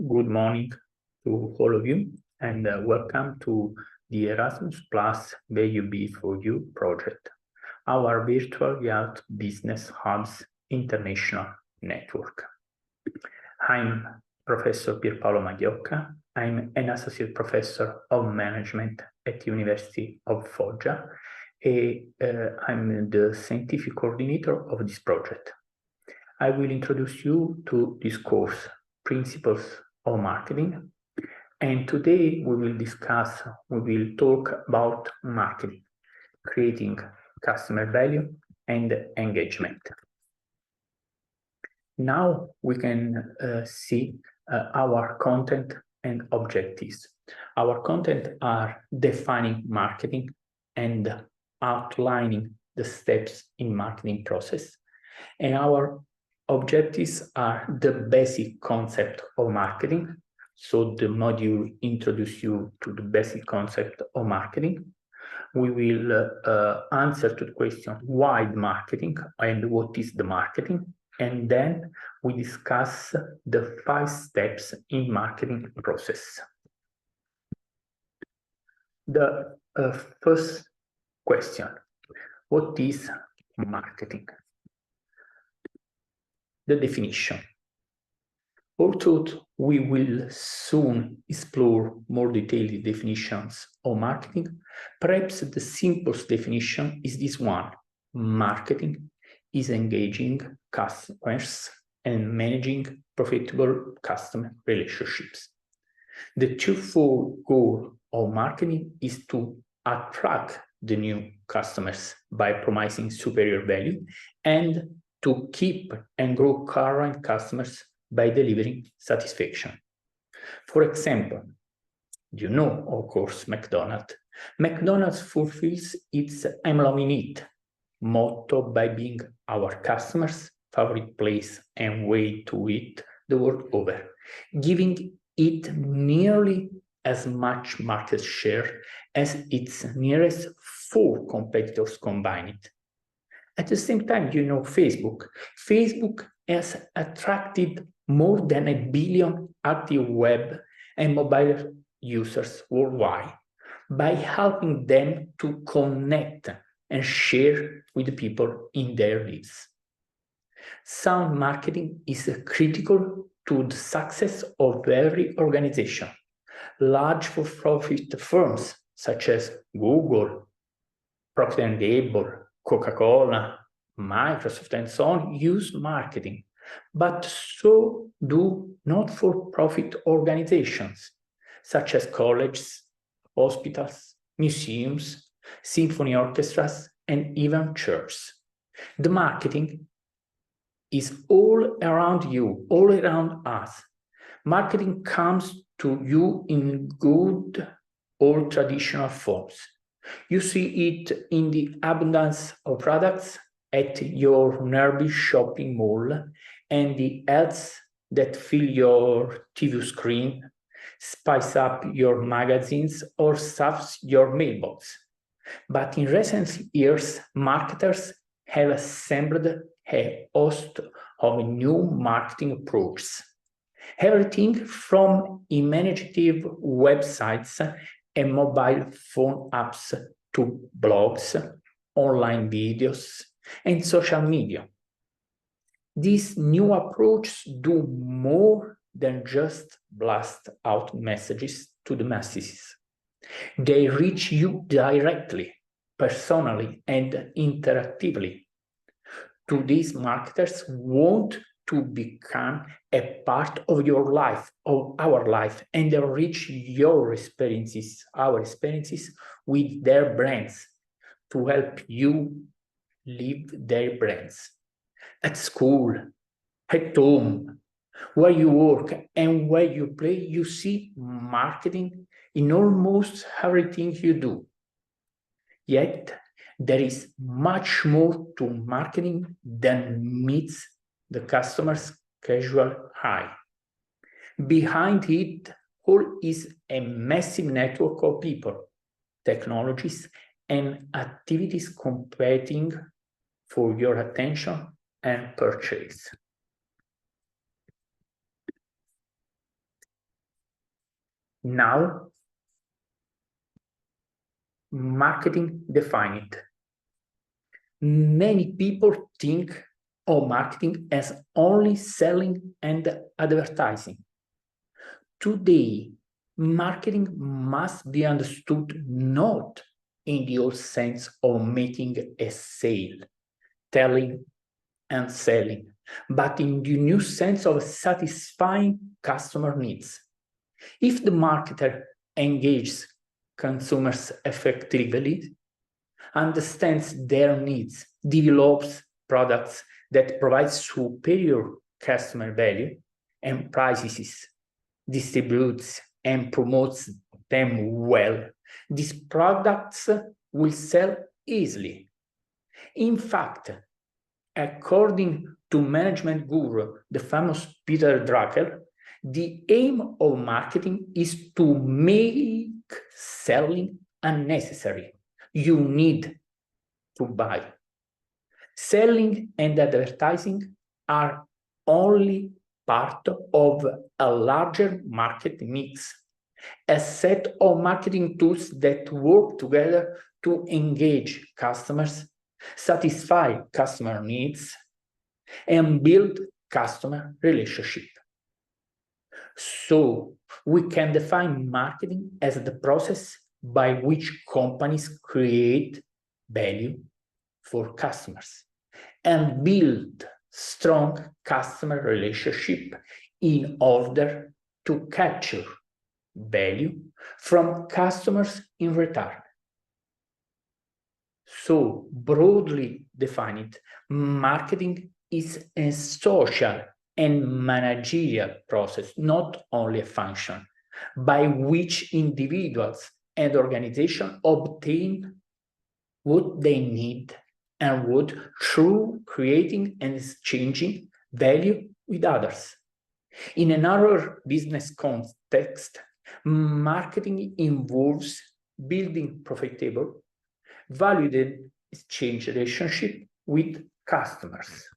Good morning to all of you, and welcome to the Erasmus Plus BUB for You project, our virtual youth business hubs international network. I'm Professor Pierpaolo Magliocca. I'm an associate professor of management at the University of Foggia, and I'm the scientific coordinator of this project. I will introduce you to this course, Principles of Marketing, and today we will talk about marketing, creating customer value and engagement. Now we can see our content and objectives. Our content are defining marketing and outlining the steps in marketing process. And our objectives are the basic concept of marketing. So the module introduces you to the basic concept of marketing. We will answer to the question, why the marketing and what is the marketing? And then we discuss the 5 steps in marketing process. The first question, what is marketing? The definition. Although we will soon explore more detailed definitions of marketing, perhaps the simplest definition is this one. Marketing is engaging customers and managing profitable customer relationships. The twofold goal of marketing is to attract the new customers by promising superior value and to keep and grow current customers by delivering satisfaction. For example, you know, of course, McDonald's. McDonald's fulfills its "I'm loving it" motto by being our customers' favorite place and way to eat the world over, giving it nearly as much market share as its nearest 4 competitors combined. At the same time, you know, Facebook has attracted more than 1 billion active web and mobile users worldwide by helping them to connect and share with the people in their lives. Sound marketing is critical to the success of every organization. Large for-profit firms such as Google, Procter & Gamble, Coca-Cola, Microsoft, and so on use marketing, but so do not-for-profit organizations such as colleges, hospitals, museums, symphony orchestras, and even churches. The marketing is all around you, all around us. Marketing comes to you in good old traditional forms. You see it in the abundance of products at your nearby shopping mall and the ads that fill your TV screen, spice up your magazines, or stuff your mailbox. But in recent years, marketers have assembled a host of new marketing approaches. Everything from imaginative websites and mobile phone apps to blogs, online videos, and social media. These new approaches do more than just blast out messages to the masses. They reach you directly, personally, and interactively. To these marketers want to become a part of your life, of our life, and enrich your experiences, our experiences with their brands to help you live their brands. At school, at home, where you work, and where you play, you see marketing in almost everything you do. Yet, there is much more to marketing than meets the customer's casual eye. Behind it all is a massive network of people, technologies, and activities competing for your attention and purchase. Now, marketing defined. Many people think of marketing as only selling and advertising. Today, marketing must be understood not in the old sense of making a sale, telling and selling, but in the new sense of satisfying customer needs. If the marketer engages consumers effectively, understands their needs, develops products that provide superior customer value, and prices, distributes and promotes them well, these products will sell easily. In fact, according to management guru, the famous Peter Drucker, the aim of marketing is to make selling unnecessary. You need to buy. Selling and advertising are only part of a larger market mix, a set of marketing tools that work together to engage customers, satisfy customer needs, and build customer relationship. So we can define marketing as the process by which companies create value for customers and build strong customer relationship in order to capture value from customers in return. So broadly defined, marketing is a social and managerial process, not only a function, by which individuals and organizations obtain what they need and what through creating and exchanging value with others. In another business context, marketing involves building profitable, valued exchange relationship with customers.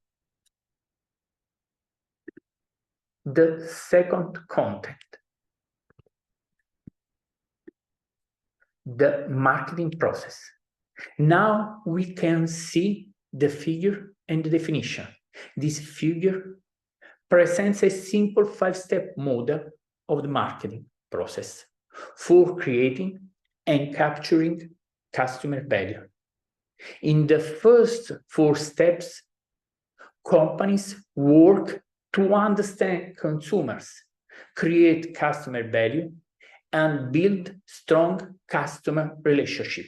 The second context, the marketing process. Now we can see the figure and the definition. This figure presents a simple 5-step model of the marketing process for creating and capturing customer value. In the first 4 steps, companies work to understand consumers, create customer value, and build strong customer relationship.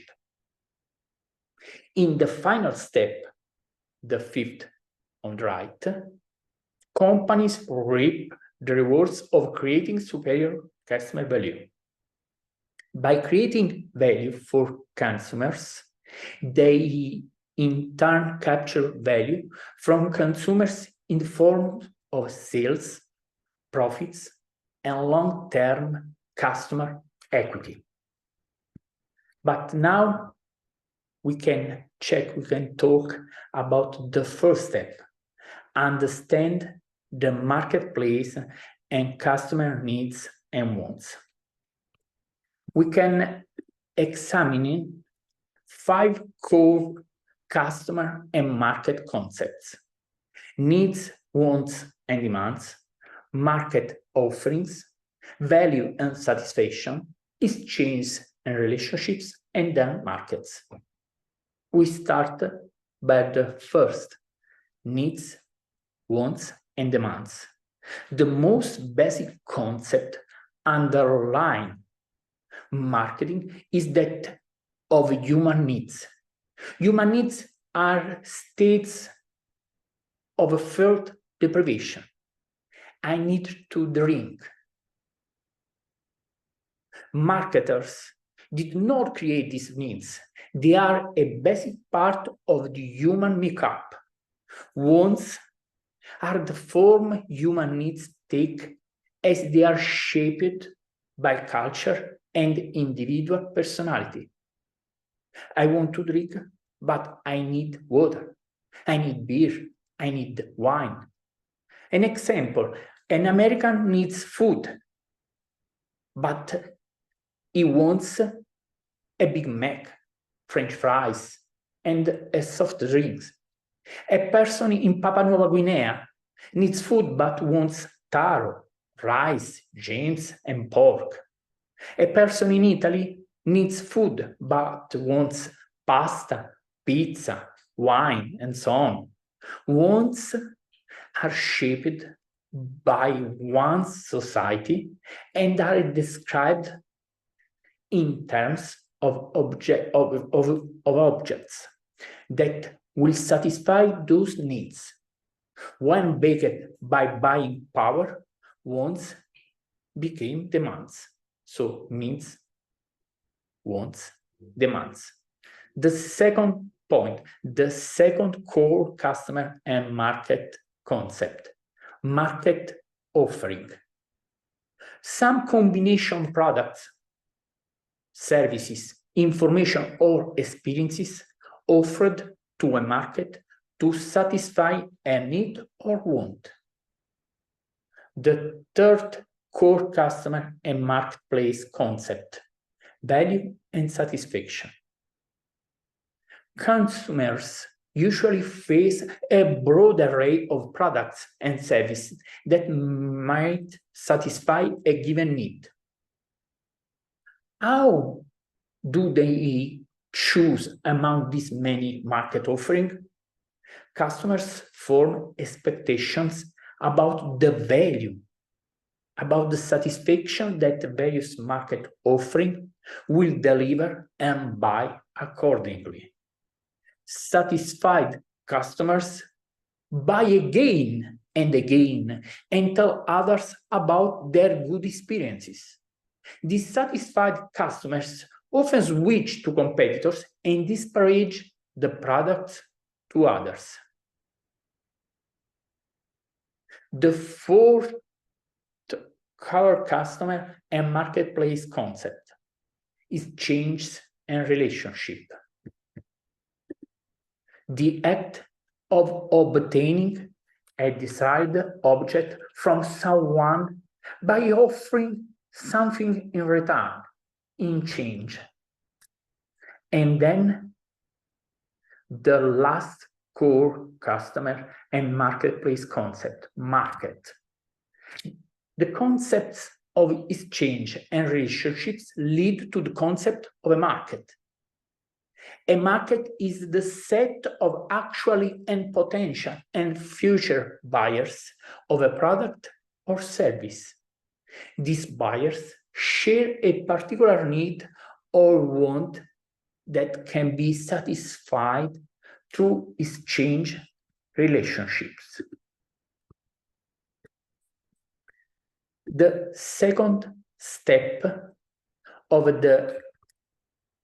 In the final step, the 5th on the right, companies reap the rewards of creating superior customer value. By creating value for consumers, they in turn capture value from consumers in the form of sales, profits, and long-term customer equity. But now we can talk about the first step, understand the marketplace and customer needs and wants. We can examine 5 core customer and market concepts: needs, wants, and demands, market offerings, value and satisfaction, exchange and relationships, and then markets. We start by the first, needs, wants, and demands. The most basic concept underlying marketing is that of human needs. Human needs are states of felt deprivation. I need to drink. Marketers did not create these needs. They are a basic part of the human makeup. Wants are the form human needs take as they are shaped by culture and individual personality. I want to drink, but I need water. I need beer. I need wine. An example, an American needs food, but he wants a Big Mac, French fries, and a soft drinks. A person in Papua New Guinea needs food but wants taro, rice, jams, and pork. A person in Italy needs food but wants pasta, pizza, wine, and so on. Wants are shaped by one's society and are described in terms of objects that will satisfy those needs. When baked by buying power, wants became demands. So means, wants, demands. The second point, the second core customer and market concept, market offering. Some combination products, services, information, or experiences offered to a market to satisfy a need or want. The third core customer and marketplace concept, value and satisfaction. Consumers usually face a broad array of products and services that might satisfy a given need. How do they choose among these many market offerings? Customers form expectations about the value, about the satisfaction that the various market offering will deliver and buy accordingly. Satisfied customers buy again and again and tell others about their good experiences. Dissatisfied customers often switch to competitors and disparage the products to others. The fourth core customer and marketplace concept is change and relationship. The act of obtaining a desired object from someone by offering something in return, in change. And then the last core customer and marketplace concept, market. The concepts of exchange and relationships lead to the concept of a market. A market is the set of actually and potential and future buyers of a product or service. These buyers share a particular need or want that can be satisfied through exchange relationships. The second step of the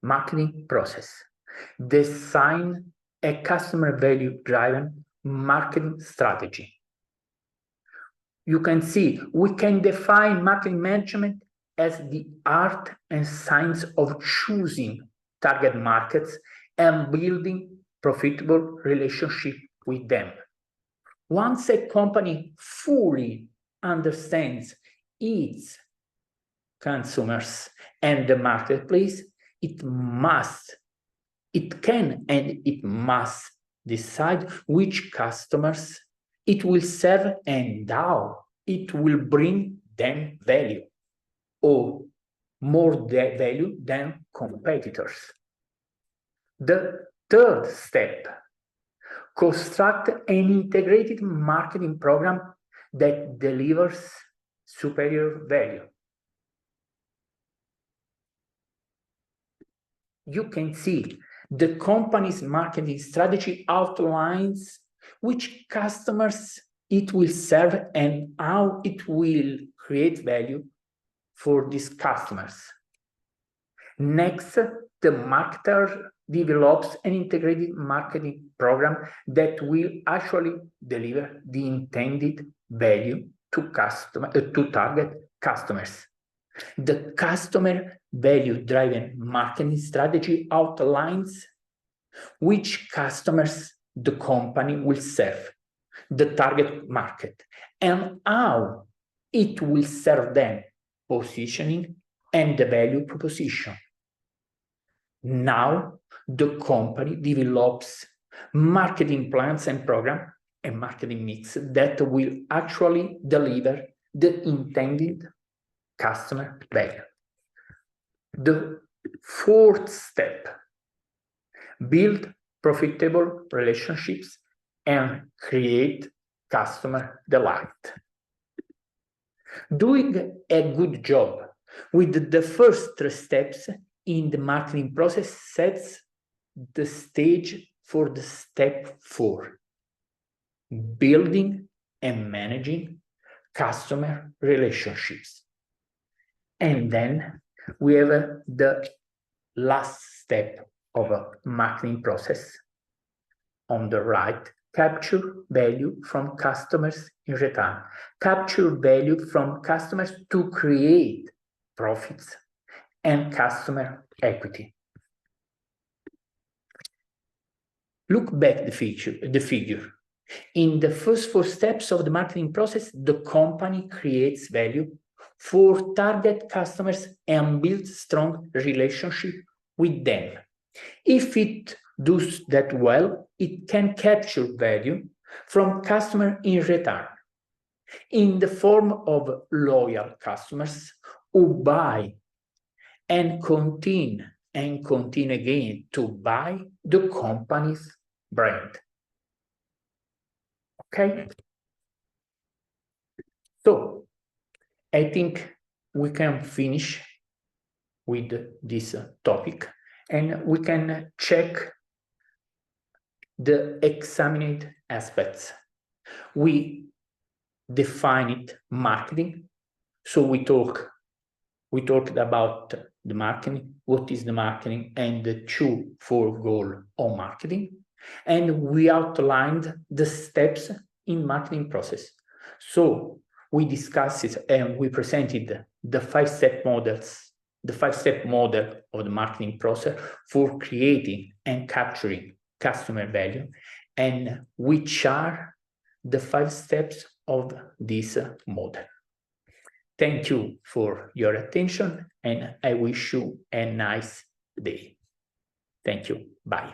marketing process, design a customer value-driven marketing strategy. You can see we can define marketing management as the art and science of choosing target markets and building profitable relationships with them. Once a company fully understands its consumers and the marketplace, it can and it must decide which customers it will serve and how it will bring them value, or more value than competitors. The third step, construct an integrated marketing program that delivers superior value. You can see the company's marketing strategy outlines which customers it will serve and how it will create value for these customers. Next, the marketer develops an integrated marketing program that will actually deliver the intended value to target customers. The customer value-driven marketing strategy outlines which customers the company will serve, the target market, and how it will serve them, positioning and the value proposition. Now, the company develops marketing plans and program and marketing mix that will actually deliver the intended customer value. The fourth step, build profitable relationships and create customer delight. Doing a good job with the first three steps in the marketing process sets the stage for the step 4, building and managing customer relationships. And then we have the last step of a marketing process on the right, capture value from customers in return. Capture value from customers to create profits and customer equity. Look back the figure. In the first 4 steps of the marketing process, the company creates value for target customers and builds strong relationship with them. If it does that well, it can capture value from customer in return in the form of loyal customers who buy and continue again to buy the company's brand. Okay? So I think we can finish with this topic and we can check the examined aspects. We defined marketing. So we talked about the marketing, what is the marketing, and the 2-4 goals of marketing. And we outlined the steps in marketing process. So we discussed it and we presented the 5-step models, the 5-step model of the marketing process for creating and capturing customer value, and which are the 5 steps of this model. Thank you for your attention, and I wish you a nice day. Thank you. Bye.